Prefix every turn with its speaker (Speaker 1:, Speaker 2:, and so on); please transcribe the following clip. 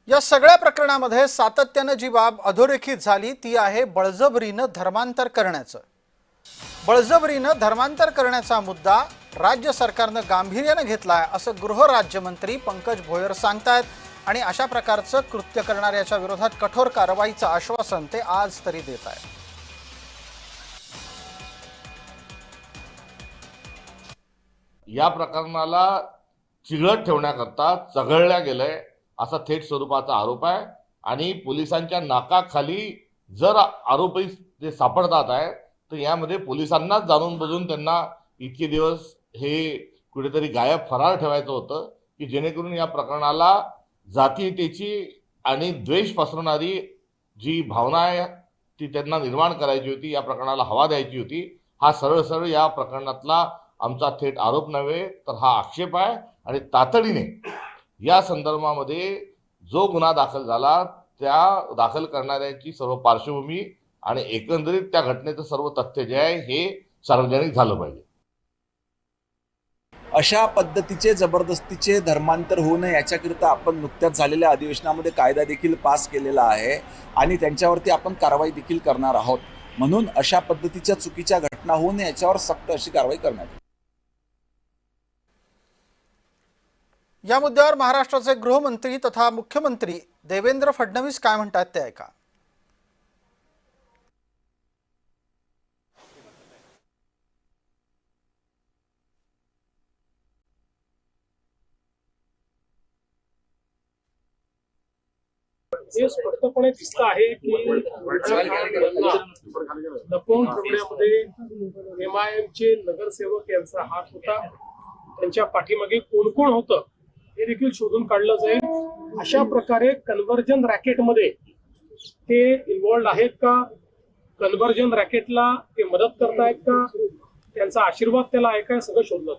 Speaker 1: या सगळ्या प्रकरणामध्ये सातत्याने जी बाब अधोरेखित झाली ती आहे बळजबरीनं धर्मांतर करण्याचं। बळजबरीनं धर्मांतर करण्याचा मुद्दा राज्य सरकारनं गांभीर्याने घेतलाय असं गृहराज्यमंत्री पंकज भोयर सांगतायत आणि अशा प्रकारचं कृत्य करणाऱ्याच्या विरोधात कठोर कारवाईचं आश्वासन ते आज तरी देत आहेत।
Speaker 2: या प्रकरणाला चिघळत ठेवण्याकरता चघळल्या गेलंय असा थेट स्वरूपाचा आरोप आहे आणि पोलिसांच्या नाकाखाली जर आरोपी जे सापडतात आहे तर यामध्ये पोलिसांनाच जाणून बुजून त्यांना इतके दिवस हे कुठेतरी गायब फरार ठेवायचं होतं की जेणेकरून या प्रकरणाला जातीयतेची आणि द्वेष पसरवणारी जी भावना आहे ती त्यांना निर्माण करायची होती, या प्रकरणाला हवा द्यायची होती। हा सरळ सरळ या प्रकरणातला आमचा थेट आरोप नव्हे तर हा आक्षेप आहे आणि तातडीने या संदर्भामध्ये जो गुन्हा दाखल झाला त्या दाखल करणाऱ्यांची सर्व पार्श्वभूमी आणि एकंदरीत त्या घटनेचं सर्व तथ्य जे आहे हे सार्वजनिक झालं पाहिजे।
Speaker 3: अशा पद्धतीचे जबरदस्तीचे धर्मांतर होऊ नये याच्याकरिता आपण नुकत्याच झालेल्या अधिवेशनामध्ये कायदा देखील पास केलेला आहे आणि त्यांच्यावरती आपण कारवाई देखील करणार आहोत। म्हणून अशा पद्धतीच्या चुकीच्या घटना होऊ नये याच्यावर सक्त अशी कारवाई करण्यात येईल।
Speaker 1: या मुद्द्यावर महाराष्ट्राचे गृहमंत्री तथा मुख्यमंत्री देवेंद्र फडणवीस काय म्हणतात ते ऐका।
Speaker 4: हे स्पष्टपणे दिसतं आहे की लपवून ठेवण्यामध्ये MIMचे नगरसेवक यांचा हात होता। त्यांच्या पाठीमागे कोण कोण होतं हे देखील शोधून काढलं जाईल। अशा प्रकारे कन्व्हर्जन रॅकेटमध्ये ते इन्व्हॉल्ड आहेत का, कन्व्हर्जन रॅकेटला ते मदत करतायत का, त्यांचा आशीर्वाद त्याला आहे का, सगळं शोधलं।